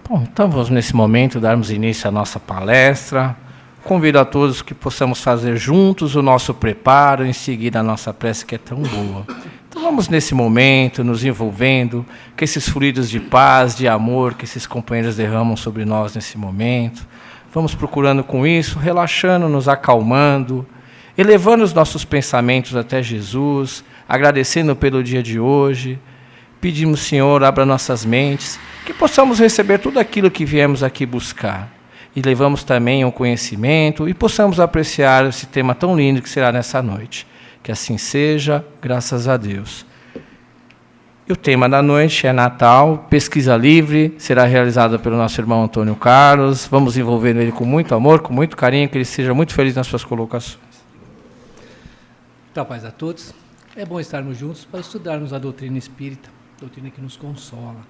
Bom, então vamos nesse momento darmos início à nossa palestra. Convido a todos que possamos fazer juntos o nosso preparo, em seguida a nossa prece que é tão boa. Então vamos nesse momento, nos envolvendo com esses fluidos de paz, de amor que esses companheiros derramam sobre nós nesse momento. Vamos procurando com isso, relaxando, nos acalmando, elevando os nossos pensamentos até Jesus, agradecendo pelo dia de hoje. Pedimos, Senhor, abra nossas mentes, que possamos receber tudo aquilo que viemos aqui buscar. E levamos também um conhecimento e possamos apreciar esse tema tão lindo que será nessa noite. Que assim seja, graças a Deus. E o tema da noite é Natal, pesquisa livre, será realizada pelo nosso irmão Antônio Carlos. Vamos envolvendo ele com muito amor, com muito carinho, que ele seja muito feliz nas suas colocações. Então, paz a todos. É bom estarmos juntos para estudarmos a doutrina espírita, doutrina que nos consola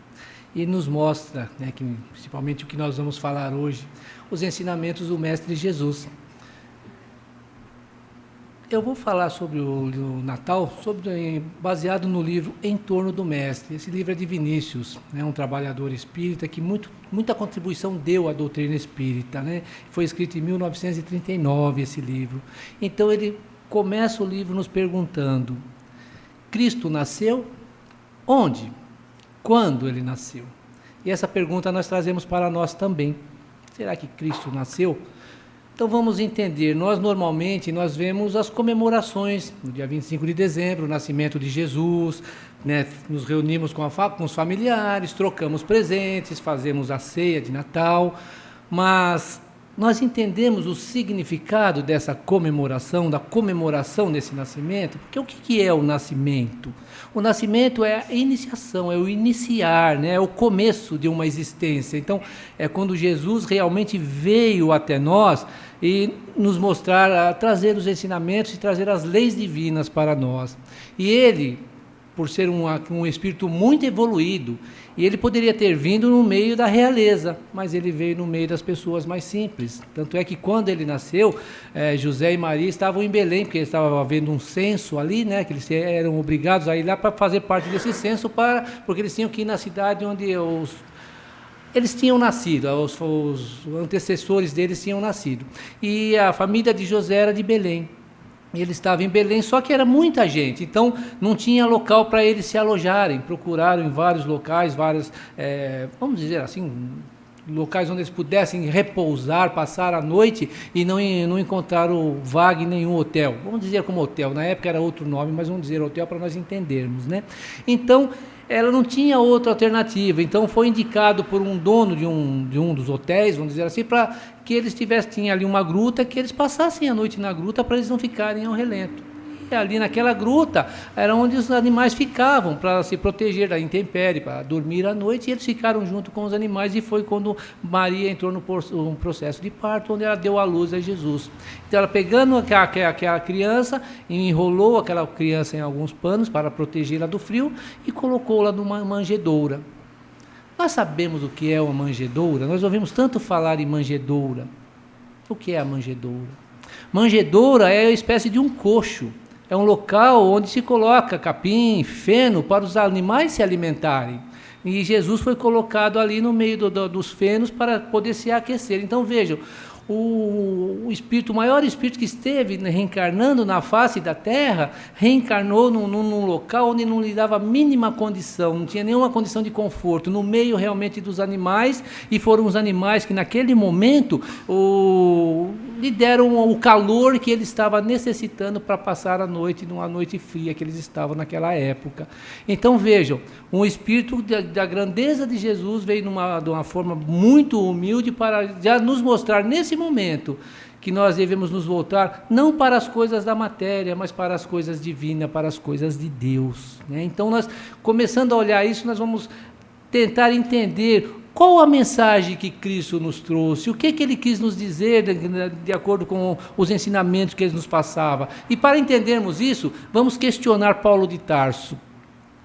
e nos mostra, né, que, principalmente o que nós vamos falar hoje, os ensinamentos do Mestre Jesus. Eu vou falar sobre o Natal, baseado no livro Em Torno do Mestre. Esse livro é de Vinícius, né, um trabalhador espírita que muita contribuição deu à doutrina espírita, né? Foi escrito em 1939 esse livro. Então ele começa o livro nos perguntando: Cristo nasceu? Onde? Quando ele nasceu? E essa pergunta nós trazemos para nós também. Será que Cristo nasceu? Então vamos entender. Nós normalmente vemos as comemorações no dia 25 de dezembro, o nascimento de Jesus, né? Nos reunimos com os familiares, trocamos presentes, fazemos a ceia de Natal, mas nós entendemos o significado dessa comemoração, da comemoração desse nascimento, porque o que é o nascimento? O nascimento é a iniciação, é o iniciar, né? É o começo de uma existência. Então, é quando Jesus realmente veio até nós e nos mostrar, trazer os ensinamentos e trazer as leis divinas para nós. E ele, por ser um espírito muito evoluído, e ele poderia ter vindo no meio da realeza, mas ele veio no meio das pessoas mais simples. Tanto é que quando ele nasceu, José e Maria estavam em Belém, porque estava havendo um censo ali, né, que eles eram obrigados a ir lá para fazer parte desse censo, porque eles tinham que ir na cidade onde eles tinham nascido, os antecessores deles tinham nascido. E a família de José era de Belém. Ele estava em Belém, só que era muita gente, então não tinha local para eles se alojarem. Procuraram em vários locais, vamos dizer assim, locais onde eles pudessem repousar, passar a noite, e não encontraram vaga em nenhum hotel. Vamos dizer como hotel, na época era outro nome, mas vamos dizer hotel para nós entendermos, né? Então, ela não tinha outra alternativa, então foi indicado por um dono de um dos hotéis, vamos dizer assim, para que eles tinha ali uma gruta, que eles passassem a noite na gruta para eles não ficarem ao relento. E ali naquela gruta era onde os animais ficavam para se proteger da intempérie, para dormir à noite, e eles ficaram junto com os animais, e foi quando Maria entrou no processo de parto, onde ela deu à luz a Jesus. Então ela pegando aquela criança, enrolou aquela criança em alguns panos para protegê-la do frio e colocou-la numa manjedoura. Nós sabemos o que é uma manjedoura, nós ouvimos tanto falar em manjedoura. O que é a manjedoura? Manjedoura é uma espécie de um coxo. É um local onde se coloca capim, feno, para os animais se alimentarem. E Jesus foi colocado ali no meio dos fenos para poder se aquecer. Então vejam, o maior espírito que esteve reencarnando na face da Terra, reencarnou num local onde não lhe dava a mínima condição, não tinha nenhuma condição de conforto, no meio realmente dos animais, e foram os animais que naquele momento lhe deram o calor que ele estava necessitando para passar a noite, numa noite fria que eles estavam naquela época. Então vejam, um espírito da grandeza de Jesus veio de uma forma muito humilde para já nos mostrar nesse momento que nós devemos nos voltar não para as coisas da matéria, mas para as coisas divinas, para as coisas de Deus, né? Então nós, começando a olhar isso, nós vamos tentar entender qual a mensagem que Cristo nos trouxe, o que ele quis nos dizer de acordo com os ensinamentos que ele nos passava. E para entendermos isso, vamos questionar Paulo de Tarso.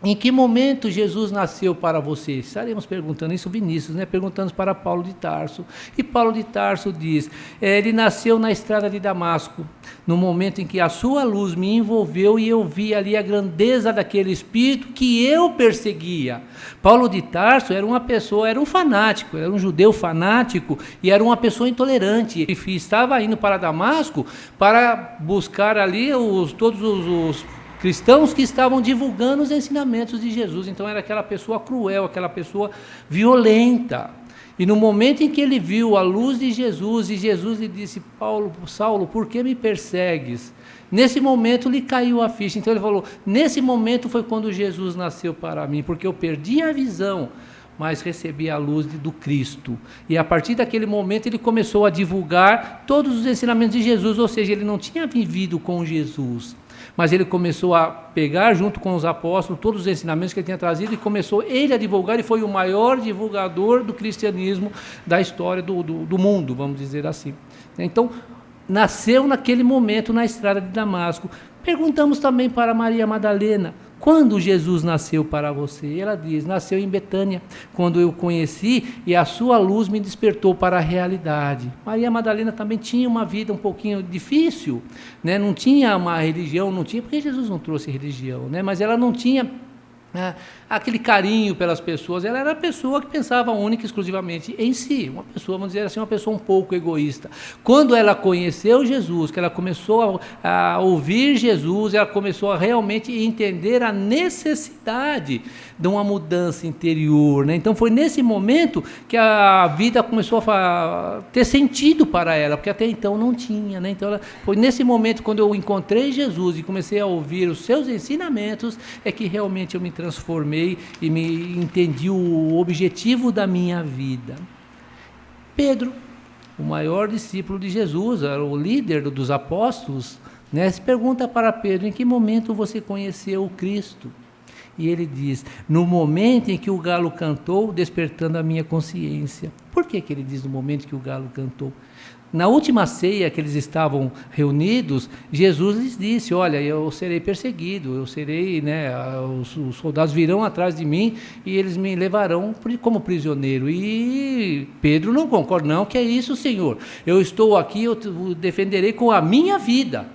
Em que momento Jesus nasceu para você? Estaremos perguntando isso, Vinícius, né? Perguntando para Paulo de Tarso. E Paulo de Tarso diz, ele nasceu na estrada de Damasco, no momento em que a sua luz me envolveu e eu vi ali a grandeza daquele Espírito que eu perseguia. Paulo de Tarso era uma pessoa, era um fanático, era um judeu fanático e era uma pessoa intolerante. E estava indo para Damasco para buscar ali todos os cristãos que estavam divulgando os ensinamentos de Jesus. Então era aquela pessoa cruel, aquela pessoa violenta. E no momento em que ele viu a luz de Jesus, e Jesus lhe disse, Saulo, por que me persegues? Nesse momento lhe caiu a ficha. Então ele falou, nesse momento foi quando Jesus nasceu para mim, porque eu perdi a visão, mas recebi a luz do Cristo. E a partir daquele momento ele começou a divulgar todos os ensinamentos de Jesus, ou seja, ele não tinha vivido com Jesus, mas ele começou a pegar junto com os apóstolos todos os ensinamentos que ele tinha trazido e começou ele a divulgar, e foi o maior divulgador do cristianismo da história do mundo, vamos dizer assim. Então, nasceu naquele momento na estrada de Damasco. Perguntamos também para Maria Madalena, quando Jesus nasceu para você? Ela diz, nasceu em Betânia, quando eu o conheci e a sua luz me despertou para a realidade. Maria Madalena também tinha uma vida um pouquinho difícil, né? Não tinha uma religião, não tinha, porque Jesus não trouxe religião, né? Mas ela não tinha aquele carinho pelas pessoas. Ela era a pessoa que pensava única e exclusivamente em si, uma pessoa, vamos dizer assim, uma pessoa um pouco egoísta. Quando ela conheceu Jesus, que ela começou a ouvir Jesus, ela começou a realmente entender a necessidade de uma mudança interior, né? Então foi nesse momento que a vida começou a ter sentido para ela, porque até então não tinha, né? Então foi nesse momento, quando eu encontrei Jesus e comecei a ouvir os seus ensinamentos, é que realmente eu me transformei e me entendi o objetivo da minha vida. Pedro, o maior discípulo de Jesus, era o líder dos apóstolos, né? Se pergunta para Pedro, em que momento você conheceu o Cristo? E ele diz, no momento em que o galo cantou, despertando a minha consciência. Por que ele diz no momento que o galo cantou? Na última ceia que eles estavam reunidos, Jesus lhes disse, olha, eu serei perseguido, eu serei, né, os soldados virão atrás de mim e eles me levarão como prisioneiro. E Pedro não concorda, não, que é isso, Senhor, eu estou aqui, eu defenderei com a minha vida.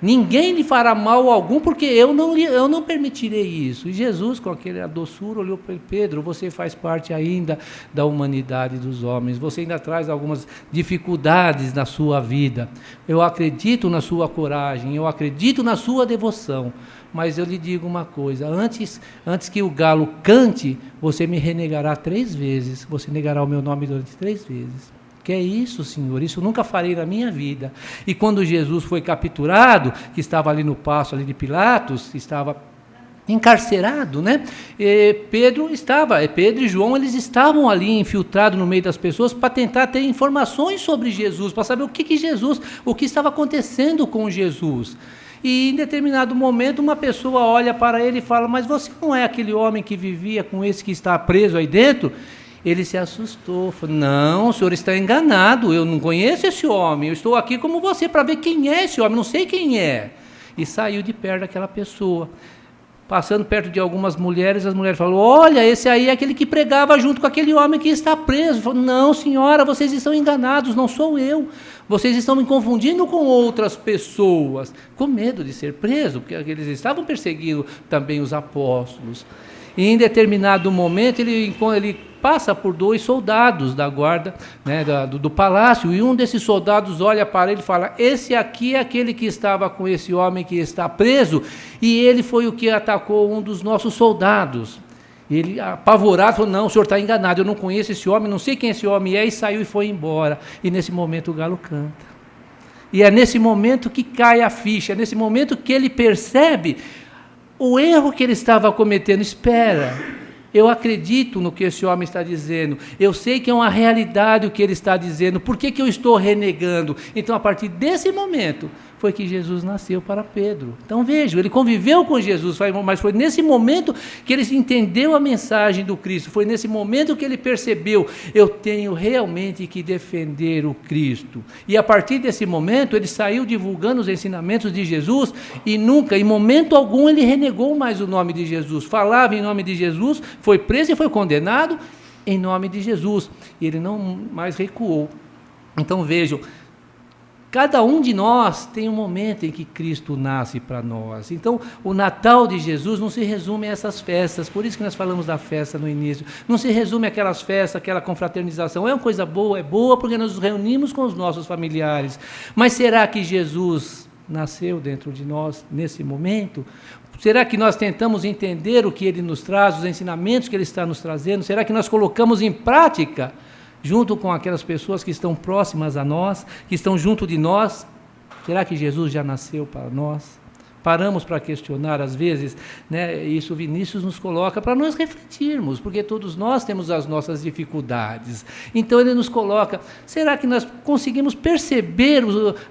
Ninguém lhe fará mal algum, porque eu não permitirei isso. E Jesus, com aquela doçura, olhou para Pedro, você faz parte ainda da humanidade dos homens, você ainda traz algumas dificuldades na sua vida. Eu acredito na sua coragem, eu acredito na sua devoção, mas eu lhe digo uma coisa, antes que o galo cante, você me renegará 3 vezes, você negará o meu nome durante 3 vezes. Que é isso, Senhor? Isso eu nunca farei na minha vida. E quando Jesus foi capturado, que estava ali no passo ali de Pilatos, estava encarcerado, né? Pedro e João, eles estavam ali infiltrados no meio das pessoas para tentar ter informações sobre Jesus, para saber o que estava acontecendo com Jesus. E em determinado momento uma pessoa olha para ele e fala, mas você não é aquele homem que vivia com esse que está preso aí dentro? Ele se assustou, falou, não, o senhor está enganado, eu não conheço esse homem, eu estou aqui como você para ver quem é esse homem, não sei quem é. E saiu de perto daquela pessoa. Passando perto de algumas mulheres, as mulheres falaram, olha, esse aí é aquele que pregava junto com aquele homem que está preso. Falou, não, senhora, vocês estão enganados, não sou eu. Vocês estão me confundindo com outras pessoas, com medo de ser preso, porque eles estavam perseguindo também os apóstolos. E em determinado momento ele passa por 2 soldados da guarda, né, do palácio, e um desses soldados olha para ele e fala, esse aqui é aquele que estava com esse homem que está preso, e ele foi o que atacou um dos nossos soldados. Ele, apavorado, falou, não, o senhor está enganado, eu não conheço esse homem, não sei quem esse homem é, e saiu e foi embora. E nesse momento o galo canta. E é nesse momento que cai a ficha, é nesse momento que ele percebe o erro que ele estava cometendo. Espera, eu acredito no que esse homem está dizendo, eu sei que é uma realidade o que ele está dizendo, por que eu estou renegando? Então, a partir desse momento, foi que Jesus nasceu para Pedro. Então vejam, ele conviveu com Jesus, mas foi nesse momento que ele entendeu a mensagem do Cristo, foi nesse momento que ele percebeu, eu tenho realmente que defender o Cristo. E a partir desse momento, ele saiu divulgando os ensinamentos de Jesus e nunca, em momento algum, ele renegou mais o nome de Jesus. Falava em nome de Jesus, foi preso e foi condenado em nome de Jesus. E ele não mais recuou. Então vejam, cada um de nós tem um momento em que Cristo nasce para nós. Então, o Natal de Jesus não se resume a essas festas, por isso que nós falamos da festa no início. Não se resume àquelas festas, àquela confraternização. É uma coisa boa, é boa porque nós nos reunimos com os nossos familiares. Mas será que Jesus nasceu dentro de nós nesse momento? Será que nós tentamos entender o que Ele nos traz, os ensinamentos que Ele está nos trazendo? Será que nós colocamos em prática junto com aquelas pessoas que estão próximas a nós, que estão junto de nós? Será que Jesus já nasceu para nós? Paramos para questionar às vezes, né? Isso Vinícius nos coloca para nós refletirmos, porque todos nós temos as nossas dificuldades. Então ele nos coloca, será que nós conseguimos perceber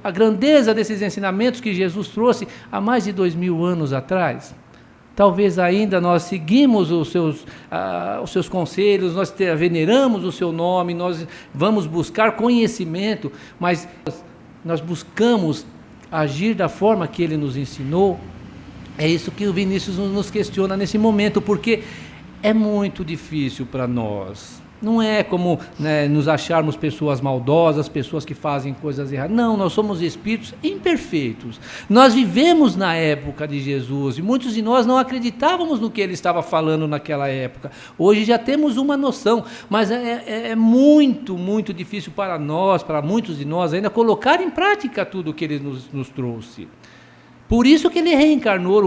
a grandeza desses ensinamentos que Jesus trouxe há mais de 2000 anos atrás? Talvez ainda nós seguimos os seus conselhos, nós veneramos o seu nome, nós vamos buscar conhecimento, mas nós buscamos agir da forma que ele nos ensinou. É isso que o Vinícius nos questiona nesse momento, porque é muito difícil para nós. Não é como, né, nos acharmos pessoas maldosas, pessoas que fazem coisas erradas. Não, nós somos espíritos imperfeitos. Nós vivemos na época de Jesus e muitos de nós não acreditávamos no que ele estava falando naquela época. Hoje já temos uma noção, mas é muito, muito difícil para nós, para muitos de nós, ainda colocar em prática tudo o que ele nos trouxe. Por isso que ele reencarnou,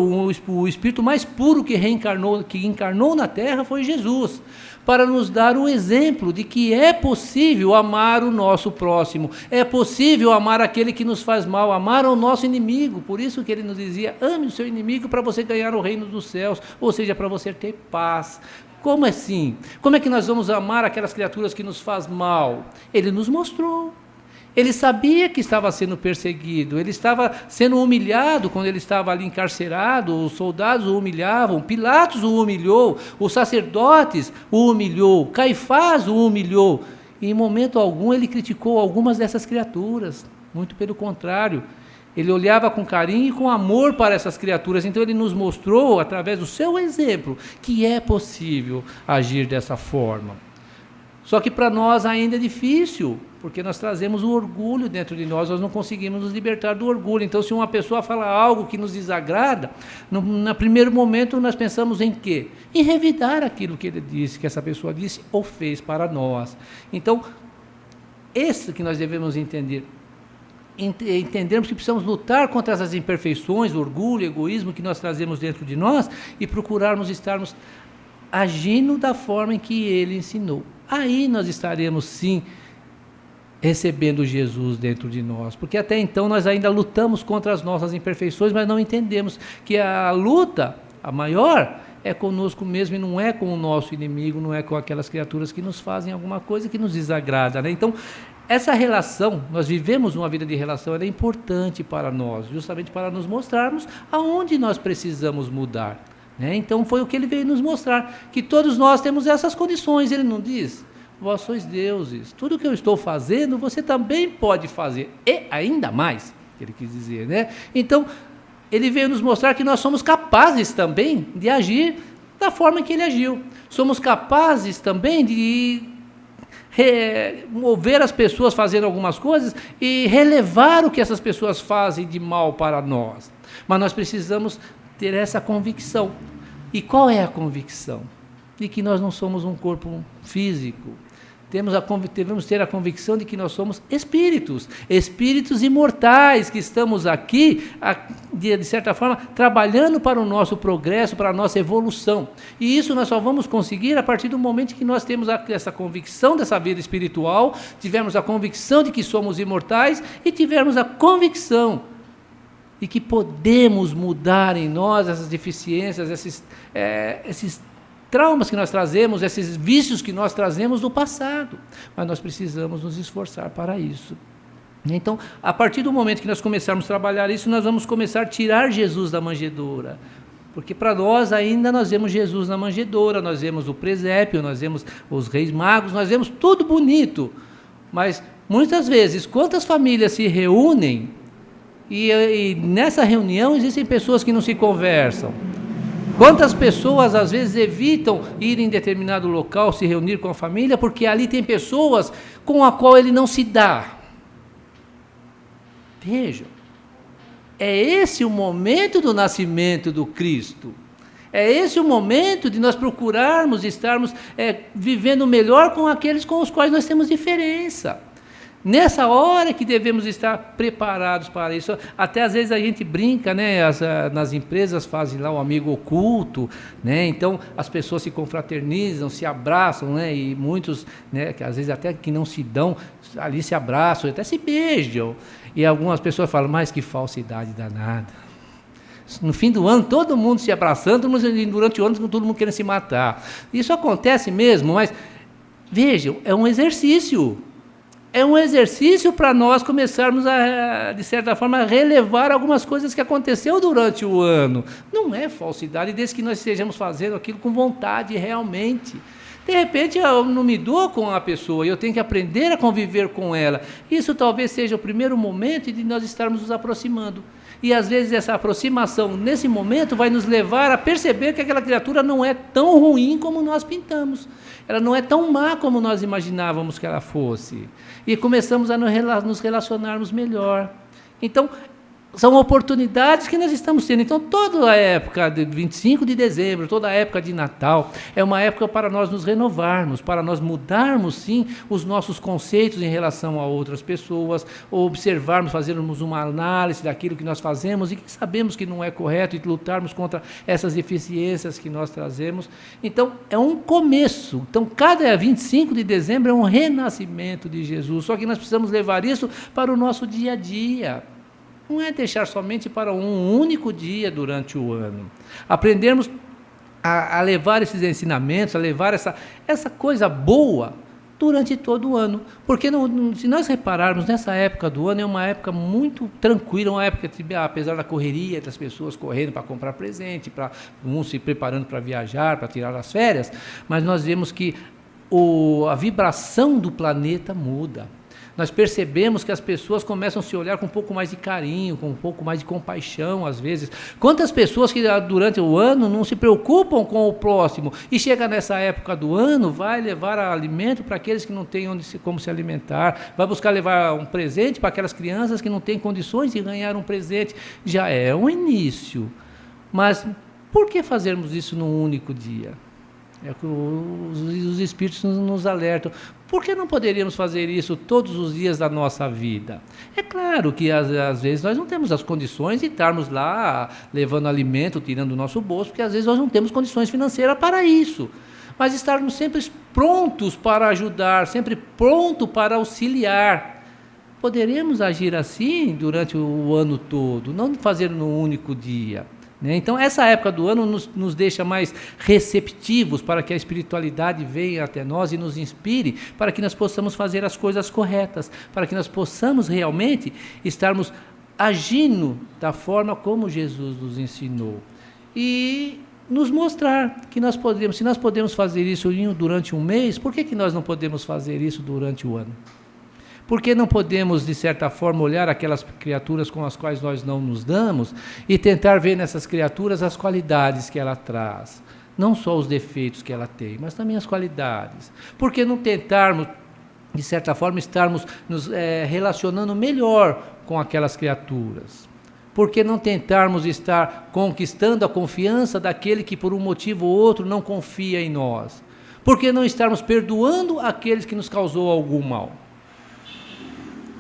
o espírito mais puro que encarnou na Terra foi Jesus, para nos dar o exemplo de que é possível amar o nosso próximo, é possível amar aquele que nos faz mal, amar o nosso inimigo. Por isso que ele nos dizia, ame o seu inimigo para você ganhar o reino dos céus, ou seja, para você ter paz. Como assim? Como é que nós vamos amar aquelas criaturas que nos faz mal? Ele nos mostrou. Ele sabia que estava sendo perseguido, ele estava sendo humilhado quando ele estava ali encarcerado, os soldados o humilhavam, Pilatos o humilhou, os sacerdotes o humilhou, Caifás o humilhou. E em momento algum ele criticou algumas dessas criaturas, muito pelo contrário. Ele olhava com carinho e com amor para essas criaturas. Então ele nos mostrou, através do seu exemplo, que é possível agir dessa forma. Só que para nós ainda é difícil, porque nós trazemos o orgulho dentro de nós não conseguimos nos libertar do orgulho. Então, se uma pessoa fala algo que nos desagrada, no primeiro momento nós pensamos em quê? Em revidar aquilo que ele disse, que essa pessoa disse ou fez para nós. Então, isso que nós devemos entender. Entendermos que precisamos lutar contra essas imperfeições, o orgulho, o egoísmo que nós trazemos dentro de nós e procurarmos estarmos agindo da forma em que ele ensinou. Aí nós estaremos sim recebendo Jesus dentro de nós, porque até então nós ainda lutamos contra as nossas imperfeições, mas não entendemos que a luta, a maior, é conosco mesmo e não é com o nosso inimigo, não é com aquelas criaturas que nos fazem alguma coisa que nos desagrada, né? Então, essa relação, nós vivemos uma vida de relação, ela é importante para nós, justamente para nos mostrarmos aonde nós precisamos mudar, né? Então foi o que ele veio nos mostrar, que todos nós temos essas condições. Ele não diz, vós sois deuses, tudo que eu estou fazendo, você também pode fazer, e ainda mais, ele quis dizer, né? Então, ele veio nos mostrar que nós somos capazes também de agir da forma que ele agiu, somos capazes também de mover as pessoas fazendo algumas coisas e relevar o que essas pessoas fazem de mal para nós, mas nós precisamos ter essa convicção. E qual é a convicção? De que nós não somos um corpo físico. Devemos ter a convicção de que nós somos espíritos imortais, que estamos aqui, de certa forma, trabalhando para o nosso progresso, para a nossa evolução. E isso nós só vamos conseguir a partir do momento que nós temos essa convicção dessa vida espiritual, tivermos a convicção de que somos imortais e tivermos a convicção de que podemos mudar em nós essas deficiências, esses traumas que nós trazemos, esses vícios que nós trazemos do passado. Mas nós precisamos nos esforçar para isso. Então, a partir do momento que nós começarmos a trabalhar isso, nós vamos começar a tirar Jesus da manjedoura. Porque para nós ainda nós vemos Jesus na manjedoura, nós vemos o presépio, nós vemos os reis magos, nós vemos tudo bonito. Mas muitas vezes, quantas famílias se reúnem e nessa reunião existem pessoas que não se conversam? Quantas pessoas às vezes evitam ir em determinado local, se reunir com a família, porque ali tem pessoas com a qual ele não se dá? Vejam, é esse o momento do nascimento do Cristo. É esse o momento de nós procurarmos estarmos vivendo melhor com aqueles com os quais nós temos diferença. Nessa hora que devemos estar preparados para isso. Até às vezes a gente brinca, né? Nas empresas fazem lá o amigo oculto, né? Então as pessoas se confraternizam, se abraçam, né? E muitos, né? Que às vezes até que não se dão, ali se abraçam, até se beijam. E algumas pessoas falam, mas que falsidade danada. No fim do ano, todo mundo se abraçando, durante o ano todo mundo querendo se matar. Isso acontece mesmo, mas vejam, é um exercício. É um exercício para nós começarmos a, de certa forma, relevar algumas coisas que aconteceu durante o ano. Não é falsidade, desde que nós estejamos fazendo aquilo com vontade realmente. De repente, eu não me dou com a pessoa, eu tenho que aprender a conviver com ela. Isso talvez seja o primeiro momento de nós estarmos nos aproximando. E, às vezes, essa aproximação, nesse momento, vai nos levar a perceber que aquela criatura não é tão ruim como nós pintamos. Ela não é tão má como nós imaginávamos que ela fosse. E começamos a nos relacionarmos melhor. Então, são oportunidades que nós estamos tendo. Então, toda a época de 25 de dezembro, toda a época de Natal, é uma época para nós nos renovarmos, para nós mudarmos, sim, os nossos conceitos em relação a outras pessoas, observarmos, fazermos uma análise daquilo que nós fazemos e que sabemos que não é correto e lutarmos contra essas deficiências que nós trazemos. Então, é um começo. Então, cada 25 de dezembro é um renascimento de Jesus. Só que nós precisamos levar isso para o nosso dia a dia. Não é deixar somente para um único dia durante o ano. Aprendermos a levar esses ensinamentos, a levar essa coisa boa durante todo o ano. Porque se nós repararmos, nessa época do ano é uma época muito tranquila, uma época, apesar da correria das pessoas correndo para comprar presente, para uns se preparando para viajar, para tirar as férias, mas nós vemos que a vibração do planeta muda. Nós percebemos que as pessoas começam a se olhar com um pouco mais de carinho, com um pouco mais de compaixão, às vezes. Quantas pessoas que durante o ano não se preocupam com o próximo e chega nessa época do ano, vai levar alimento para aqueles que não têm como se alimentar, vai buscar levar um presente para aquelas crianças que não têm condições de ganhar um presente. Já é um início. Mas por que fazermos isso num único dia? É que os Espíritos nos alertam. Por que não poderíamos fazer isso todos os dias da nossa vida? É claro que às vezes nós não temos as condições de estarmos lá levando alimento, tirando do nosso bolso, porque às vezes nós não temos condições financeiras para isso. Mas estarmos sempre prontos para ajudar, sempre pronto para auxiliar. Poderemos agir assim durante o ano todo, não fazer num único dia. Então, essa época do ano nos deixa mais receptivos para que a espiritualidade venha até nós e nos inspire para que nós possamos fazer as coisas corretas, para que nós possamos realmente estarmos agindo da forma como Jesus nos ensinou. E nos mostrar que nós podemos, se nós podemos fazer isso durante um mês, por que nós não podemos fazer isso durante o ano? Por que não podemos, de certa forma, olhar aquelas criaturas com as quais nós não nos damos e tentar ver nessas criaturas as qualidades que ela traz? Não só os defeitos que ela tem, mas também as qualidades. Por que não tentarmos, de certa forma, estarmos nos relacionando melhor com aquelas criaturas? Por que não tentarmos estar conquistando a confiança daquele que, por um motivo ou outro, não confia em nós? Por que não estarmos perdoando aqueles que nos causou algum mal?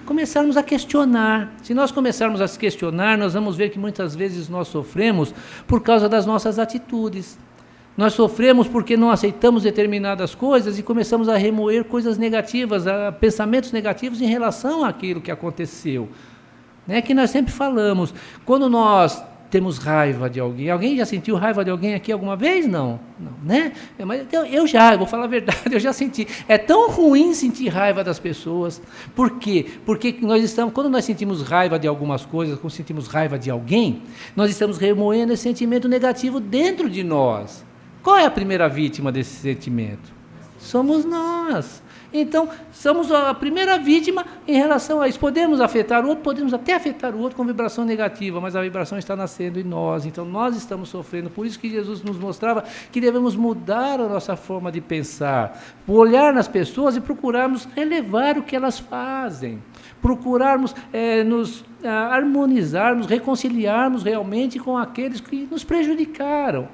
Começarmos a questionar. Se nós começarmos a se questionar, nós vamos ver que muitas vezes nós sofremos por causa das nossas atitudes. Nós sofremos porque não aceitamos determinadas coisas e começamos a remoer coisas negativas, pensamentos negativos em relação àquilo que aconteceu. Que nós sempre falamos, quando nós temos raiva de alguém. Alguém já sentiu raiva de alguém aqui alguma vez? Não, não, né? Mas eu vou falar a verdade, eu já senti. É tão ruim sentir raiva das pessoas. Por quê? Porque quando nós sentimos raiva de algumas coisas, quando sentimos raiva de alguém, nós estamos remoendo esse sentimento negativo dentro de nós. Qual é a primeira vítima desse sentimento? Somos nós. Então, somos a primeira vítima em relação a isso. Podemos afetar o outro, podemos até afetar o outro com vibração negativa, mas a vibração está nascendo em nós. Então, nós estamos sofrendo. Por isso que Jesus nos mostrava que devemos mudar a nossa forma de pensar, olhar nas pessoas e procurarmos relevar o que elas fazem. Procurarmos nos harmonizarmos, reconciliarmos realmente com aqueles que nos prejudicaram.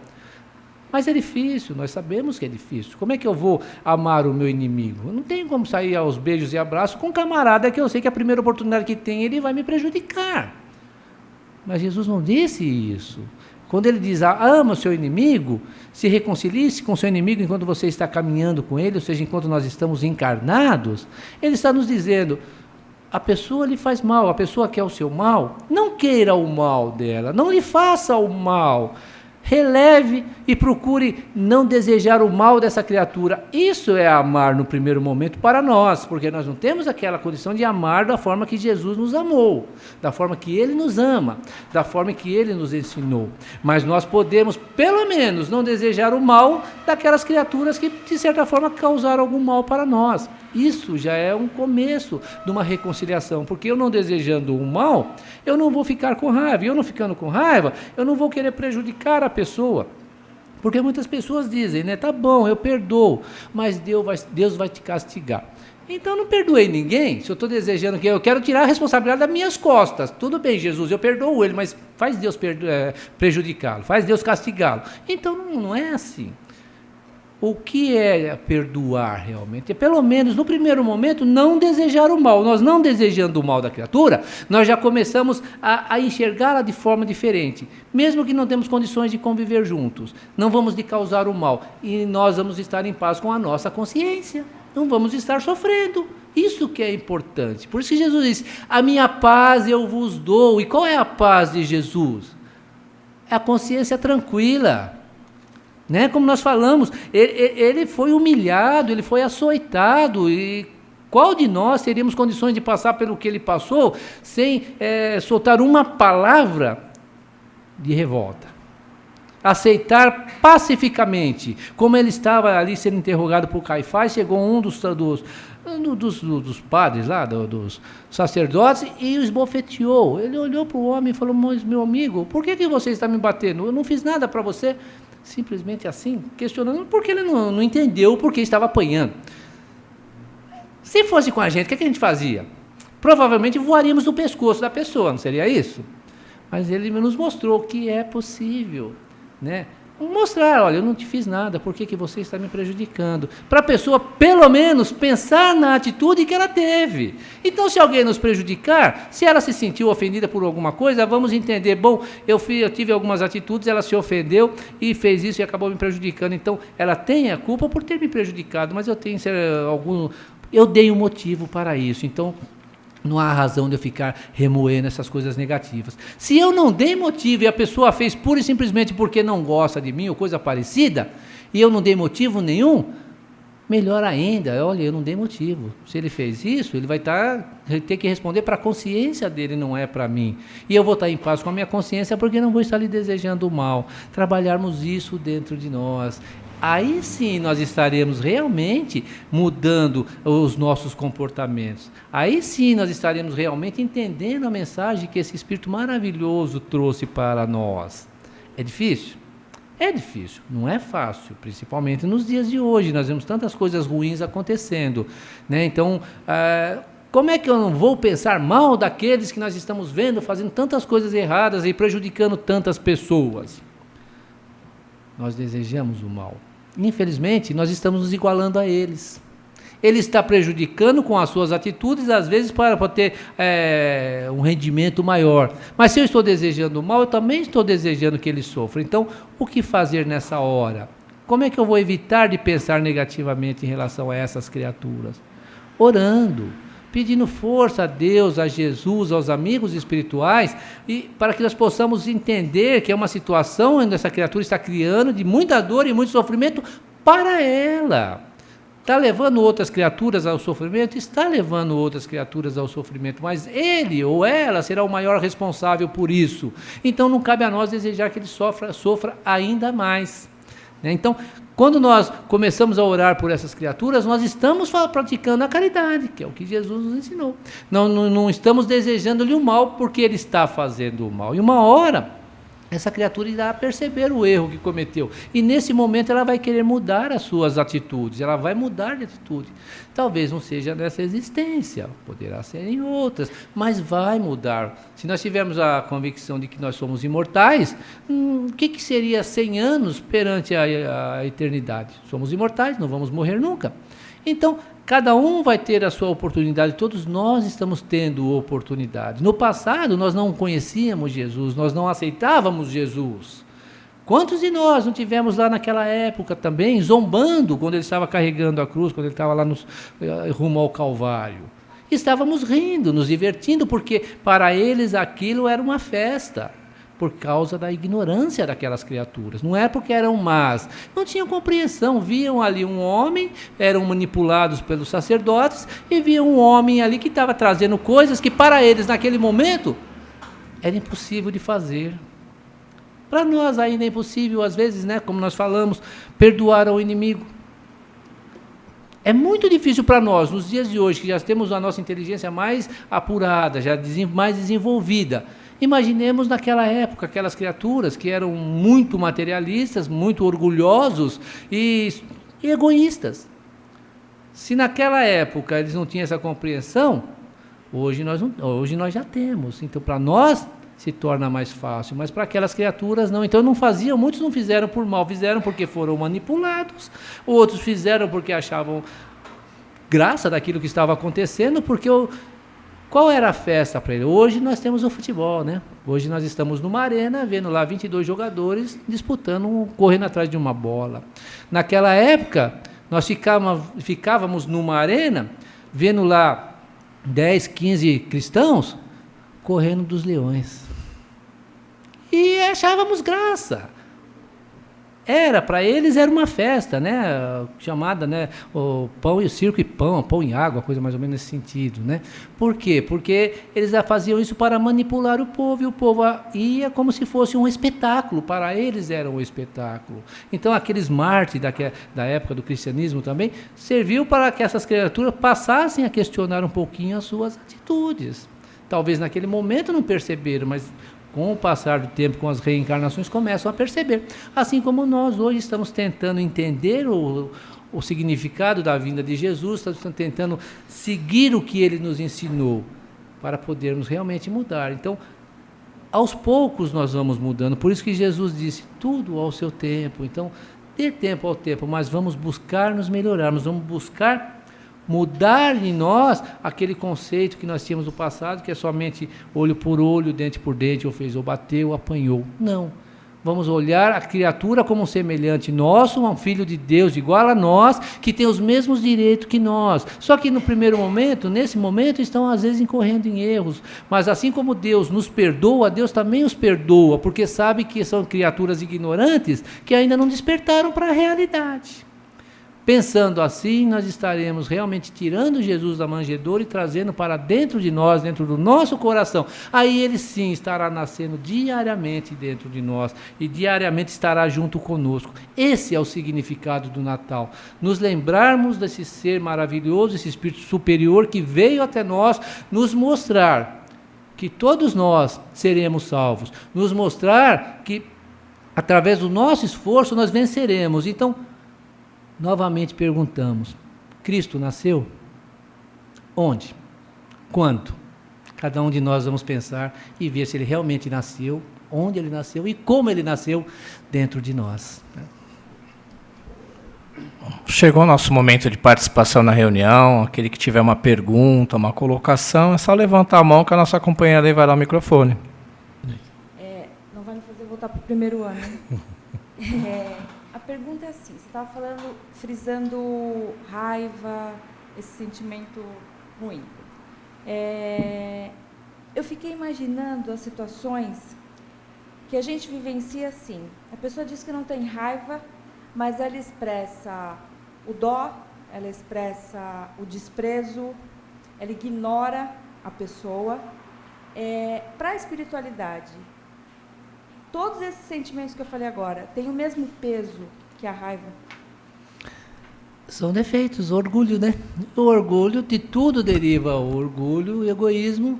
Mas é difícil, nós sabemos que é difícil. Como é que eu vou amar o meu inimigo? Eu não tenho como sair aos beijos e abraços com um camarada que eu sei que a primeira oportunidade que tem, ele vai me prejudicar. Mas Jesus não disse isso. Quando ele diz, ama o seu inimigo, se reconcilie-se com o seu inimigo enquanto você está caminhando com ele, ou seja, enquanto nós estamos encarnados, ele está nos dizendo, a pessoa lhe faz mal, a pessoa quer o seu mal, não queira o mal dela, não lhe faça o mal. Releve e procure não desejar o mal dessa criatura. Isso é amar no primeiro momento para nós, porque nós não temos aquela condição de amar da forma que Jesus nos amou, da forma que Ele nos ama, da forma que Ele nos ensinou. Mas nós podemos, pelo menos, não desejar o mal daquelas criaturas que, de certa forma, causaram algum mal para nós. Isso já é um começo de uma reconciliação, porque eu não desejando o mal, eu não vou ficar com raiva, e eu não ficando com raiva, eu não vou querer prejudicar a pessoa, porque muitas pessoas dizem, né, tá bom, eu perdoo, mas Deus vai te castigar. Então eu não perdoei ninguém, se eu estou desejando que eu quero tirar a responsabilidade das minhas costas, tudo bem Jesus, eu perdoo ele, mas faz Deus prejudicá-lo, faz Deus castigá-lo. Então não é assim. O que é perdoar realmente? É, pelo menos, no primeiro momento, não desejar o mal. Nós não desejando o mal da criatura, nós já começamos a enxergá-la de forma diferente. Mesmo que não temos condições de conviver juntos, não vamos lhe causar o mal. E nós vamos estar em paz com a nossa consciência. Não vamos estar sofrendo. Isso que é importante. Por isso que Jesus diz, a minha paz eu vos dou. E qual é a paz de Jesus? É a consciência tranquila. Né? Como nós falamos, ele foi humilhado, ele foi açoitado, e qual de nós teríamos condições de passar pelo que ele passou sem soltar uma palavra de revolta? Aceitar pacificamente, como ele estava ali sendo interrogado por Caifás, chegou um dos padres lá, dos sacerdotes, e o esbofeteou. Ele olhou para o homem e falou, mas meu amigo, por que você está me batendo? Eu não fiz nada para você. Simplesmente assim, questionando, porque ele não entendeu por que estava apanhando. Se fosse com a gente, o que a gente fazia? Provavelmente voaríamos no pescoço da pessoa, não seria isso? Mas ele nos mostrou que é possível, né? Mostrar, olha, eu não te fiz nada, por que você está me prejudicando? Para a pessoa, pelo menos, pensar na atitude que ela teve. Então, se alguém nos prejudicar, se ela se sentiu ofendida por alguma coisa, vamos entender, bom, eu tive algumas atitudes, ela se ofendeu e fez isso e acabou me prejudicando. Então, ela tem a culpa por ter me prejudicado, mas eu dei um motivo para isso. Então, não há razão de eu ficar remoendo essas coisas negativas. Se eu não dei motivo e a pessoa fez pura e simplesmente porque não gosta de mim ou coisa parecida, e eu não dei motivo nenhum, melhor ainda, olha, eu não dei motivo. Se ele fez isso, ele vai ter que responder para a consciência dele, não é para mim. E eu vou estar em paz com a minha consciência porque não vou estar lhe desejando o mal. Trabalharmos isso dentro de nós. Aí sim nós estaremos realmente mudando os nossos comportamentos. Aí sim nós estaremos realmente entendendo a mensagem que esse Espírito maravilhoso trouxe para nós. É difícil? É difícil, não é fácil, principalmente nos dias de hoje. Nós vemos tantas coisas ruins acontecendo, né? Então, como é que eu não vou pensar mal daqueles que nós estamos vendo fazendo tantas coisas erradas e prejudicando tantas pessoas? Nós desejamos o mal. Infelizmente, nós estamos nos igualando a eles. Ele está prejudicando com as suas atitudes, às vezes para ter um rendimento maior. Mas se eu estou desejando o mal, eu também estou desejando que ele sofra. Então, o que fazer nessa hora? Como é que eu vou evitar de pensar negativamente em relação a essas criaturas? Orando, pedindo força a Deus, a Jesus, aos amigos espirituais, e para que nós possamos entender que é uma situação onde essa criatura está criando de muita dor e muito sofrimento para ela. Está levando outras criaturas ao sofrimento? Está levando outras criaturas ao sofrimento, mas ele ou ela será o maior responsável por isso. Então não cabe a nós desejar que ele sofra ainda mais. Então, quando nós começamos a orar por essas criaturas, nós estamos praticando a caridade, que é o que Jesus nos ensinou. Não estamos desejando-lhe o mal, porque ele está fazendo o mal. E uma hora, essa criatura irá perceber o erro que cometeu. E nesse momento ela vai querer mudar as suas atitudes, ela vai mudar de atitude. Talvez não seja nessa existência, poderá ser em outras, mas vai mudar. Se nós tivermos a convicção de que nós somos imortais, o que seria 100 anos perante a eternidade? Somos imortais, não vamos morrer nunca. Então, cada um vai ter a sua oportunidade, todos nós estamos tendo oportunidade. No passado, nós não conhecíamos Jesus, nós não aceitávamos Jesus. Quantos de nós não tivemos lá naquela época também, zombando, quando ele estava carregando a cruz, quando ele estava lá rumo ao Calvário? Estávamos rindo, nos divertindo, porque para eles aquilo era uma festa, por causa da ignorância daquelas criaturas. Não é porque eram más, não tinham compreensão, viam ali um homem, eram manipulados pelos sacerdotes, e viam um homem ali que estava trazendo coisas que para eles naquele momento era impossível de fazer. Para nós ainda é impossível, às vezes, como nós falamos, perdoar ao inimigo. É muito difícil para nós, nos dias de hoje, que já temos a nossa inteligência mais apurada, já mais desenvolvida. Imaginemos naquela época, aquelas criaturas que eram muito materialistas, muito orgulhosos e egoístas. Se naquela época eles não tinham essa compreensão, hoje nós já temos. Então, para nós, se torna mais fácil, mas para aquelas criaturas não. Então, muitos não fizeram por mal, fizeram porque foram manipulados, outros fizeram porque achavam graça daquilo que estava acontecendo, porque qual era a festa para ele? Hoje nós temos o futebol, Hoje nós estamos numa arena, vendo lá 22 jogadores disputando, correndo atrás de uma bola. Naquela época, nós ficávamos numa arena, vendo lá 10, 15 cristãos correndo dos leões. E achávamos graça. Para eles era uma festa, chamada, o pão e o circo e pão e água, coisa mais ou menos nesse sentido, Por quê? Porque eles faziam isso para manipular o povo, e o povo ia como se fosse um espetáculo, para eles era um espetáculo. Então aqueles mártires da época do cristianismo também, serviu para que essas criaturas passassem a questionar um pouquinho as suas atitudes. Talvez naquele momento não perceberam, mas com o passar do tempo, com as reencarnações, começam a perceber. Assim como nós hoje estamos tentando entender o significado da vinda de Jesus, estamos tentando seguir o que ele nos ensinou, para podermos realmente mudar. Então, aos poucos nós vamos mudando. Por isso que Jesus disse, tudo ao seu tempo. Então, dê tempo ao tempo, mas vamos buscar nos melhorarmos, vamos buscar mudar em nós aquele conceito que nós tínhamos no passado, que é somente olho por olho, dente por dente, ou fez ou bateu, ou apanhou. Não. Vamos olhar a criatura como um semelhante nosso, um filho de Deus igual a nós, que tem os mesmos direitos que nós. Só que no primeiro momento, nesse momento, estão às vezes incorrendo em erros. Mas assim como Deus nos perdoa, Deus também os perdoa, porque sabe que são criaturas ignorantes que ainda não despertaram para a realidade. Pensando assim, nós estaremos realmente tirando Jesus da manjedoura e trazendo para dentro de nós, dentro do nosso coração. Aí ele sim estará nascendo diariamente dentro de nós e diariamente estará junto conosco. Esse é o significado do Natal. Nos lembrarmos desse ser maravilhoso, esse Espírito superior que veio até nós nos mostrar que todos nós seremos salvos. Nos mostrar que através do nosso esforço nós venceremos. Então, novamente perguntamos, Cristo nasceu? Onde? Quando? Cada um de nós vamos pensar e ver se ele realmente nasceu, onde ele nasceu e como ele nasceu dentro de nós. Chegou o nosso momento de participação na reunião. Aquele que tiver uma pergunta, uma colocação, é só levantar a mão que a nossa companheira levará o microfone. Não vai me fazer voltar para o primeiro ano. A pergunta é assim, você estava falando, frisando raiva, esse sentimento ruim. Eu fiquei imaginando as situações que a gente vivencia assim. A pessoa diz que não tem raiva, mas ela expressa o dó, ela expressa o desprezo, ela ignora a pessoa. Para a espiritualidade, todos esses sentimentos que eu falei agora têm o mesmo peso que a raiva? São defeitos, orgulho, né? O orgulho, de tudo deriva o orgulho, o egoísmo,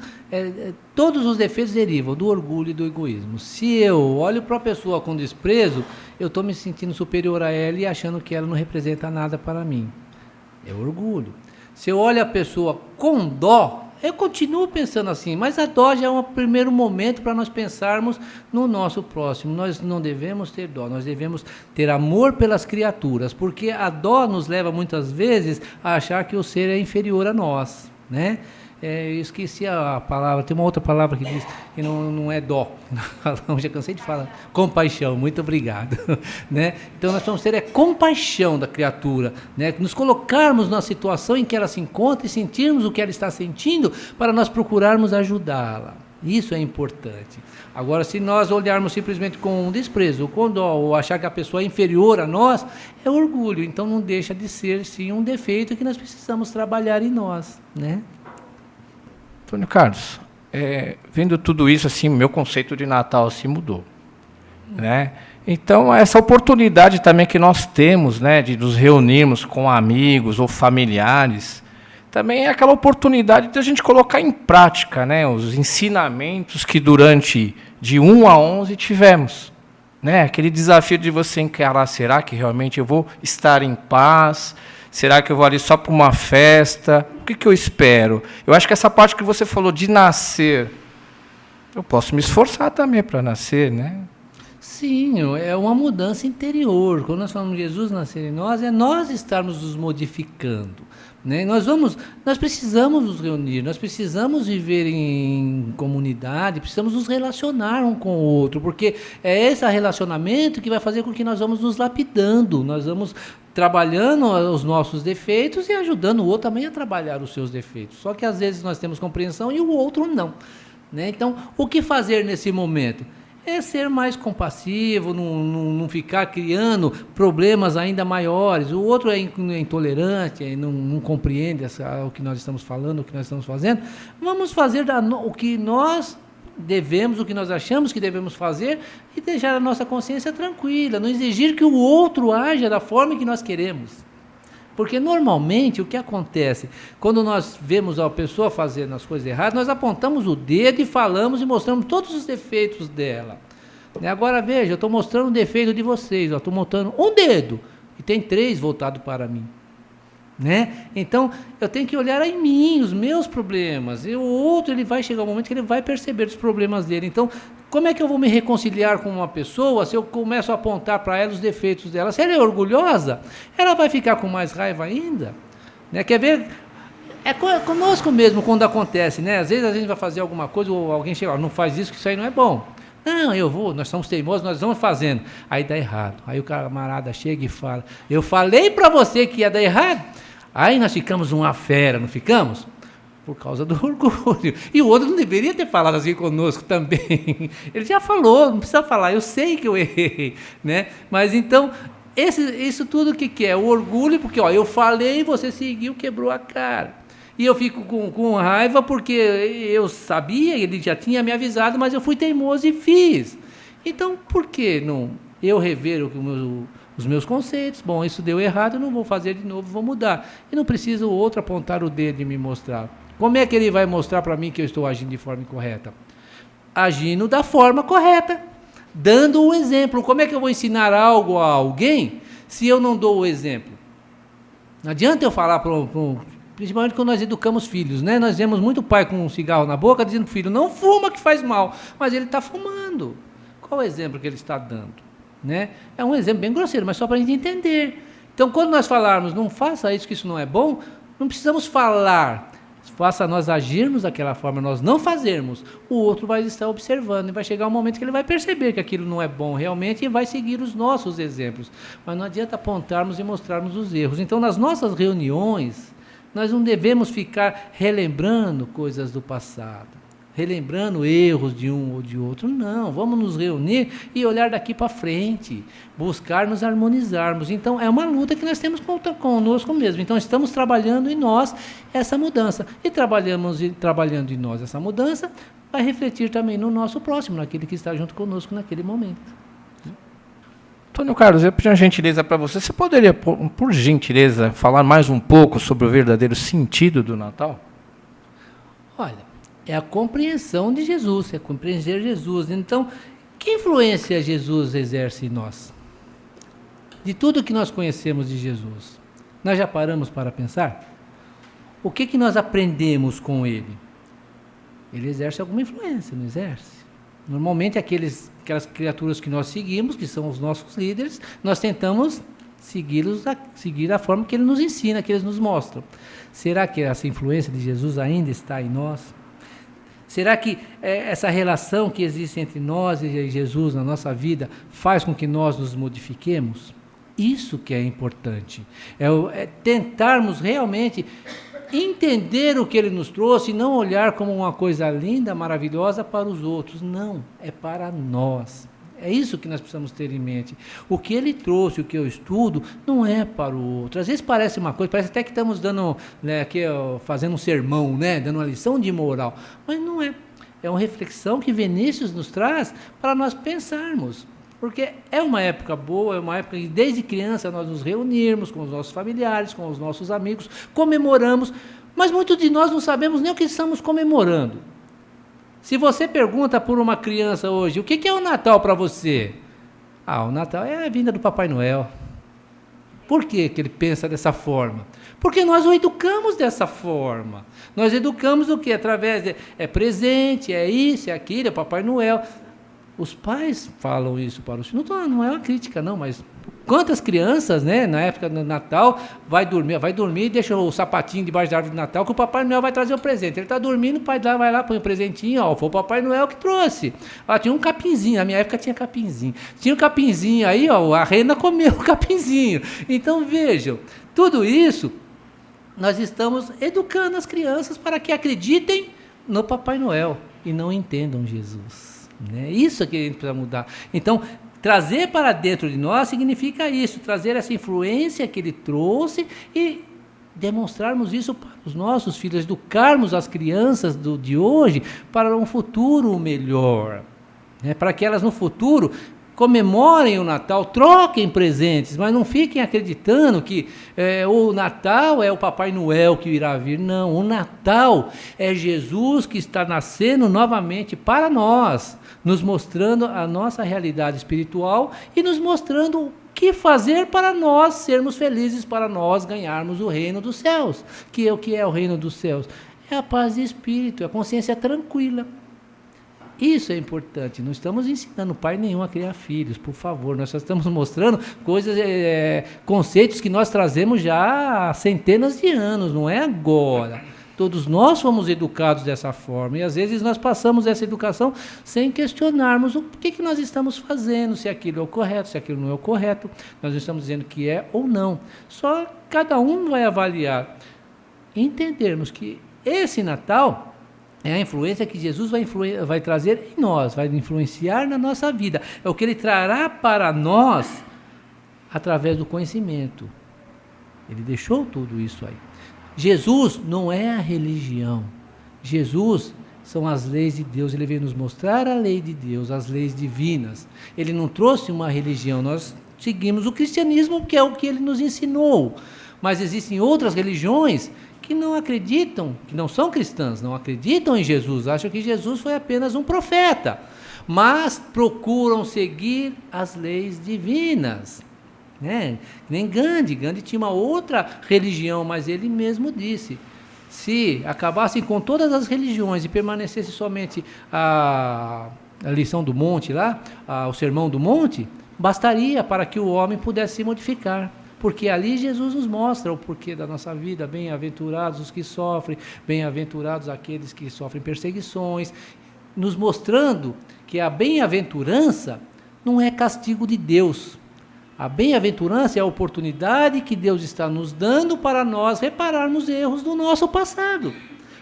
todos os defeitos derivam do orgulho e do egoísmo. Se eu olho para a pessoa com desprezo, eu estou me sentindo superior a ela e achando que ela não representa nada para mim. É orgulho. Se eu olho a pessoa com dó, eu continuo pensando assim, mas a dó já é um primeiro momento para nós pensarmos no nosso próximo. Nós não devemos ter dó, nós devemos ter amor pelas criaturas, porque a dó nos leva muitas vezes a achar que o ser é inferior a nós, né? Eu esqueci a palavra, tem uma outra palavra que diz que não é dó, já cansei de falar, compaixão, muito obrigado, né? Então nós vamos ter compaixão da criatura, né? Nos colocarmos na situação em que ela se encontra e sentirmos o que ela está sentindo para nós procurarmos ajudá-la. Isso é importante. Agora, se nós olharmos simplesmente com um desprezo, com dó, ou achar que a pessoa é inferior a nós, é orgulho. Então não deixa de ser, sim, um defeito que nós precisamos trabalhar em nós, né? Antônio Carlos, vendo tudo isso, assim, meu conceito de Natal assim, mudou, né? Então, essa oportunidade também que nós temos, né, de nos reunirmos com amigos ou familiares, também é aquela oportunidade de a gente colocar em prática, né, os ensinamentos que durante de 1 a 11 tivemos, né? Aquele desafio de você encarar, será que realmente eu vou estar em paz? Será que eu vou ali só para uma festa? O que eu espero? Eu acho que essa parte que você falou de nascer, eu posso me esforçar também para nascer, né? Sim, é uma mudança interior. Quando nós falamos de Jesus nascer em nós, é nós estarmos nos modificando, né? Nós precisamos nos reunir, nós precisamos viver em comunidade, precisamos nos relacionar um com o outro, porque é esse relacionamento que vai fazer com que nós vamos nos lapidando, nós vamos trabalhando os nossos defeitos e ajudando o outro também a trabalhar os seus defeitos. Só que às vezes nós temos compreensão e o outro não, né? Então, o que fazer nesse momento? É ser mais compassivo, não ficar criando problemas ainda maiores. O outro é intolerante, não compreende o que nós estamos falando, o que nós estamos fazendo. Vamos fazer o que nós devemos, o que nós achamos que devemos fazer e deixar a nossa consciência tranquila, não exigir que o outro haja da forma que nós queremos. Porque normalmente o que acontece, quando nós vemos a pessoa fazendo as coisas erradas, nós apontamos o dedo e falamos e mostramos todos os defeitos dela. Agora veja, eu estou mostrando o defeito de vocês, estou mostrando um dedo e tem 3 voltado para mim. Né? Então, eu tenho que olhar em mim, os meus problemas. E o outro, ele vai chegar um momento que ele vai perceber os problemas dele. Então, como é que eu vou me reconciliar com uma pessoa se eu começo a apontar para ela os defeitos dela? Se ela é orgulhosa, ela vai ficar com mais raiva ainda. Né? Quer ver? É conosco mesmo quando acontece, né? Às vezes a gente vai fazer alguma coisa ou alguém chega, não faz isso, que isso aí não é bom. Não, nós somos teimosos, nós vamos fazendo. Aí dá errado. Aí o camarada chega e fala, eu falei para você que ia dar errado. Aí nós ficamos uma fera, não ficamos? Por causa do orgulho. E o outro não deveria ter falado assim conosco também. Ele já falou, não precisa falar, eu sei que eu errei, né? Mas então, isso tudo o que é? O orgulho, porque eu falei, você seguiu, quebrou a cara. E eu fico com raiva porque eu sabia, ele já tinha me avisado, mas eu fui teimoso e fiz. Então, por que não eu rever os meus conceitos? Bom, isso deu errado, eu não vou fazer de novo, vou mudar. E não precisa o outro apontar o dedo e me mostrar. Como é que ele vai mostrar para mim que eu estou agindo de forma incorreta? Agindo da forma correta, dando o exemplo. Como é que eu vou ensinar algo a alguém se eu não dou o exemplo? Não adianta eu falar principalmente quando nós educamos filhos, né? Nós vemos muito pai com um cigarro na boca dizendo para o filho, não fuma que faz mal, mas ele está fumando. Qual é o exemplo que ele está dando? Né? É um exemplo bem grosseiro, mas só para a gente entender. Então, quando nós falarmos, não faça isso, que isso não é bom, não precisamos falar, faça nós agirmos daquela forma, nós não fazermos, o outro vai estar observando e vai chegar um momento que ele vai perceber que aquilo não é bom realmente e vai seguir os nossos exemplos. Mas não adianta apontarmos e mostrarmos os erros. Então, nas nossas reuniões, Nós não devemos ficar relembrando coisas do passado, relembrando erros de um ou de outro. Não, vamos nos reunir e olhar daqui para frente, buscar nos harmonizarmos. Então, é uma luta que nós temos conosco mesmo. Então, estamos trabalhando em nós essa mudança. E trabalhando em nós essa mudança, vai refletir também no nosso próximo, naquele que está junto conosco naquele momento. Antônio Carlos, eu pedi uma gentileza para você. Você poderia, por gentileza, falar mais um pouco sobre o verdadeiro sentido do Natal? Olha, é a compreensão de Jesus, é compreender Jesus. Então, que influência Jesus exerce em nós? De tudo que nós conhecemos de Jesus, nós já paramos para pensar? O que nós aprendemos com Ele? Ele exerce alguma influência, não exerce? Normalmente, aquelas criaturas que nós seguimos, que são os nossos líderes, nós tentamos seguir a forma que Ele nos ensina, que eles nos mostram. Será que essa influência de Jesus ainda está em nós? Será que essa relação que existe entre nós e Jesus na nossa vida faz com que nós nos modifiquemos? Isso que é importante. É tentarmos realmente entender o que Ele nos trouxe e não olhar como uma coisa linda, maravilhosa para os outros. Não, é para nós. É isso que nós precisamos ter em mente. O que Ele trouxe, o que eu estudo, não é para o outro. Às vezes parece uma coisa, parece até que estamos dando, aqui, fazendo um sermão, dando uma lição de moral. Mas não é. É uma reflexão que Vinícius nos traz para nós pensarmos. Porque é uma época boa, é uma época que desde criança nós nos reunirmos com os nossos familiares, com os nossos amigos, comemoramos, mas muitos de nós não sabemos nem o que estamos comemorando. Se você pergunta por uma criança hoje, o que é o Natal para você? O Natal é a vinda do Papai Noel. Por que ele pensa dessa forma? Porque nós o educamos dessa forma. Nós educamos o quê? Através de presente, é isso, é aquilo, é Papai Noel. Os pais falam isso para os filhos. Não é uma crítica, não, mas quantas crianças, na época do Natal, vai dormir e deixa o sapatinho debaixo da árvore de Natal, que o Papai Noel vai trazer o presente. Ele está dormindo, o pai vai lá, põe o presentinho, foi o Papai Noel que trouxe. Tinha um capinzinho, na minha época tinha capinzinho. Tinha um capinzinho aí, a rena comeu o capinzinho. Então, vejam, tudo isso, nós estamos educando as crianças para que acreditem no Papai Noel e não entendam Jesus. Isso é que a gente precisa mudar. Então, trazer para dentro de nós significa isso, trazer essa influência que Ele trouxe e demonstrarmos isso para os nossos filhos, educarmos as crianças de hoje para um futuro melhor, para que elas no futuro comemorem o Natal, troquem presentes, mas não fiquem acreditando que o Natal é o Papai Noel que irá vir. Não, o Natal é Jesus que está nascendo novamente para nós, nos mostrando a nossa realidade espiritual e nos mostrando o que fazer para nós sermos felizes, para nós ganharmos o reino dos céus. O que é o reino dos céus? É a paz de espírito, é a consciência tranquila. Isso é importante. Não estamos ensinando pai nenhum a criar filhos, por favor. Nós só estamos mostrando coisas, conceitos que nós trazemos já há centenas de anos, não é agora. Todos nós fomos educados dessa forma e às vezes nós passamos essa educação sem questionarmos o que nós estamos fazendo, se aquilo é o correto, se aquilo não é o correto. Nós estamos dizendo que é ou não. Só cada um vai avaliar. Entendermos que esse Natal é a influência que Jesus vai trazer em nós, vai influenciar na nossa vida. É o que Ele trará para nós através do conhecimento. Ele deixou tudo isso aí. Jesus não é a religião. Jesus são as leis de Deus. Ele veio nos mostrar a lei de Deus, as leis divinas. Ele não trouxe uma religião. Nós seguimos o cristianismo, que é o que Ele nos ensinou. Mas existem outras religiões que não acreditam, que não são cristãs, não acreditam em Jesus, acham que Jesus foi apenas um profeta, mas procuram seguir as leis divinas. Nem Gandhi tinha uma outra religião, mas ele mesmo disse, se acabassem com todas as religiões e permanecesse somente a lição do monte lá, o sermão do monte, bastaria para que o homem pudesse se modificar. Porque ali Jesus nos mostra o porquê da nossa vida. Bem-aventurados os que sofrem, bem-aventurados aqueles que sofrem perseguições, nos mostrando que a bem-aventurança não é castigo de Deus. A bem-aventurança é a oportunidade que Deus está nos dando para nós repararmos erros do nosso passado,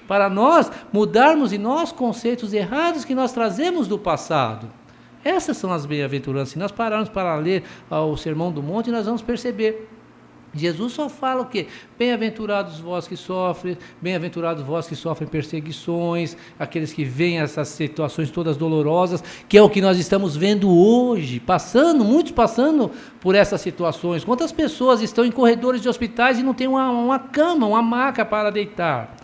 para nós mudarmos em nós conceitos errados que nós trazemos do passado. Essas são as bem-aventuranças. Se nós pararmos para ler o Sermão do Monte, nós vamos perceber. Jesus só fala o quê? Bem-aventurados vós que sofrem, bem-aventurados vós que sofrem perseguições, aqueles que veem essas situações todas dolorosas, que é o que nós estamos vendo hoje, muitos passando por essas situações. Quantas pessoas estão em corredores de hospitais e não tem uma cama, uma maca para deitar?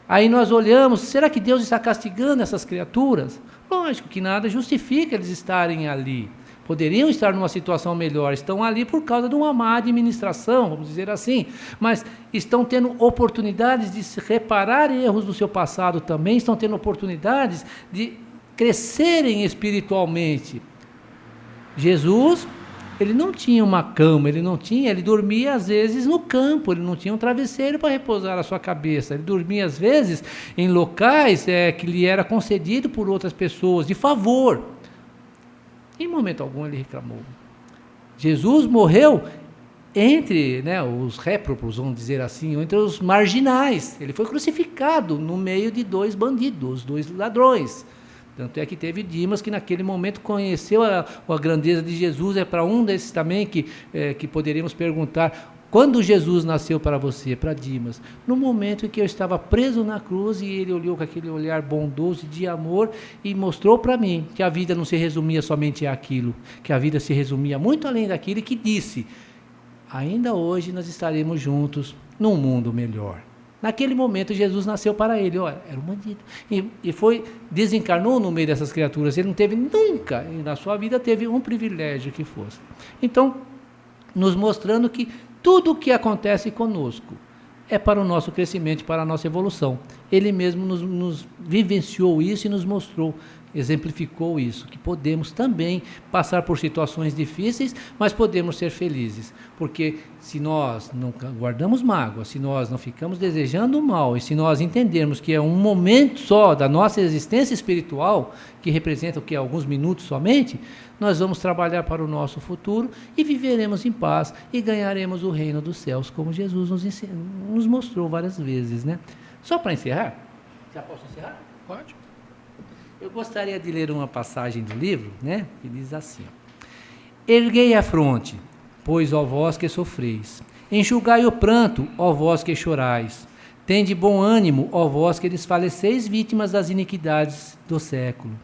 Aí nós olhamos, será que Deus está castigando essas criaturas? Lógico que nada justifica eles estarem ali. Poderiam estar numa situação melhor, estão ali por causa de uma má administração, vamos dizer assim, mas estão tendo oportunidades de se reparar erros do seu passado também, estão tendo oportunidades de crescerem espiritualmente. Jesus, ele não tinha uma cama, ele dormia às vezes no campo, ele não tinha um travesseiro para repousar a sua cabeça, ele dormia às vezes em locais que lhe era concedido por outras pessoas, de favor. Em momento algum ele reclamou. Jesus morreu entre os réprobos, vamos dizer assim, entre os marginais. Ele foi crucificado no meio de dois bandidos, dois ladrões. Tanto é que teve Dimas que naquele momento conheceu a grandeza de Jesus. É para um desses também que poderíamos perguntar: quando Jesus nasceu para você? Para Dimas. No momento em que eu estava preso na cruz, e ele olhou com aquele olhar bondoso de amor e mostrou para mim que a vida não se resumia somente àquilo, que a vida se resumia muito além daquilo, e que disse: ainda hoje nós estaremos juntos num mundo melhor. Naquele momento Jesus nasceu para ele, olha, era um bandido, e desencarnou no meio dessas criaturas. Ele não teve nunca, na sua vida, teve um privilégio que fosse. Então, nos mostrando que tudo o que acontece conosco é para o nosso crescimento, para a nossa evolução. Ele mesmo nos vivenciou isso e nos mostrou, exemplificou isso, que podemos também passar por situações difíceis, mas podemos ser felizes, porque se nós não guardamos mágoa, se nós não ficamos desejando o mal, e se nós entendermos que é um momento só da nossa existência espiritual, que representa o que? Alguns minutos somente, nós vamos trabalhar para o nosso futuro e viveremos em paz e ganharemos o reino dos céus, como Jesus nos mostrou várias vezes, né? Só para encerrar, já posso encerrar? Pode. Eu gostaria de ler uma passagem do livro, né, que diz assim: erguei a fronte, pois, ó vós que sofreis, enxugai o pranto, ó vós que chorais, tende bom ânimo, ó vós que desfaleceis vítimas das iniquidades do século.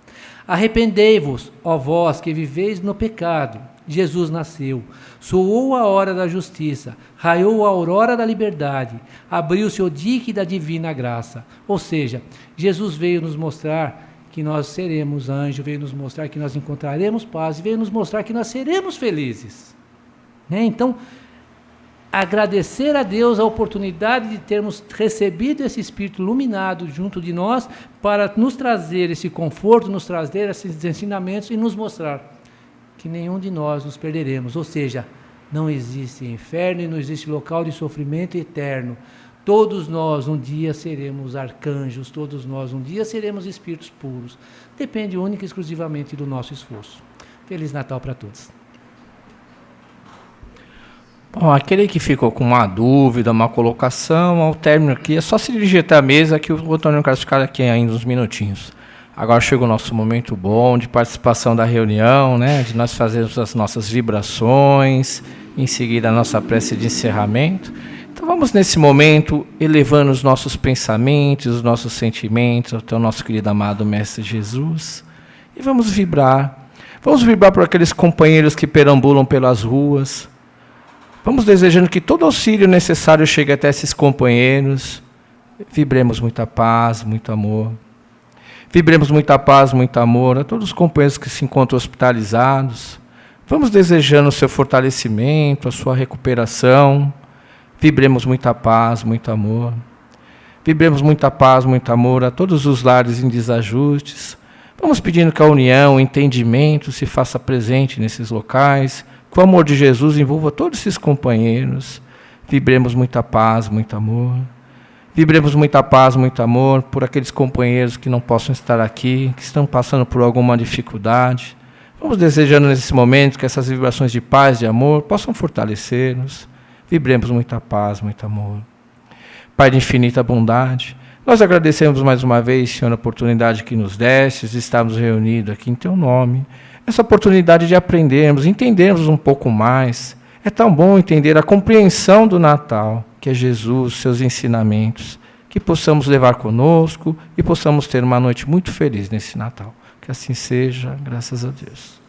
Arrependei-vos, ó vós que viveis no pecado. Jesus nasceu, soou a hora da justiça, raiou a aurora da liberdade, abriu-se o dique da divina graça. Ou seja, Jesus veio nos mostrar que nós seremos anjos, veio nos mostrar que nós encontraremos paz, veio nos mostrar que nós seremos felizes. Então, agradecer a Deus a oportunidade de termos recebido esse Espírito iluminado junto de nós, para nos trazer esse conforto, nos trazer esses ensinamentos e nos mostrar que nenhum de nós nos perderemos. Ou seja, não existe inferno e não existe local de sofrimento eterno. Todos nós um dia seremos arcanjos, todos nós um dia seremos espíritos puros. Depende única e exclusivamente do nosso esforço. Feliz Natal para todos. Bom, aquele que ficou com uma dúvida, uma colocação, ao término aqui, é só se dirigir até a mesa que o Antônio Carlos ficar aqui ainda uns minutinhos. Agora chega o nosso momento bom de participação da reunião, né, de nós fazermos as nossas vibrações, em seguida a nossa prece de encerramento. Então vamos nesse momento elevando os nossos pensamentos, os nossos sentimentos até o nosso querido amado Mestre Jesus, e vamos vibrar. Vamos vibrar por aqueles companheiros que perambulam pelas ruas. Vamos desejando que todo auxílio necessário chegue até esses companheiros. Vibremos muita paz, muito amor. Vibremos muita paz, muito amor a todos os companheiros que se encontram hospitalizados. Vamos desejando o seu fortalecimento, a sua recuperação. Vibremos muita paz, muito amor. Vibremos muita paz, muito amor a todos os lares em desajustes. Vamos pedindo que a união, o entendimento se faça presente nesses locais, que o amor de Jesus envolva todos esses companheiros. Vibremos muita paz, muito amor. Vibremos muita paz, muito amor por aqueles companheiros que não possam estar aqui, que estão passando por alguma dificuldade. Vamos desejando nesse momento que essas vibrações de paz, de amor, possam fortalecer-nos. Vibremos muita paz, muito amor. Pai de infinita bondade, nós agradecemos mais uma vez, Senhor, a oportunidade que nos deste de estarmos reunidos aqui em Teu nome. Essa oportunidade de aprendermos, entendermos um pouco mais. É tão bom entender a compreensão do Natal, que é Jesus, seus ensinamentos, que possamos levar conosco e possamos ter uma noite muito feliz nesse Natal. Que assim seja, graças a Deus.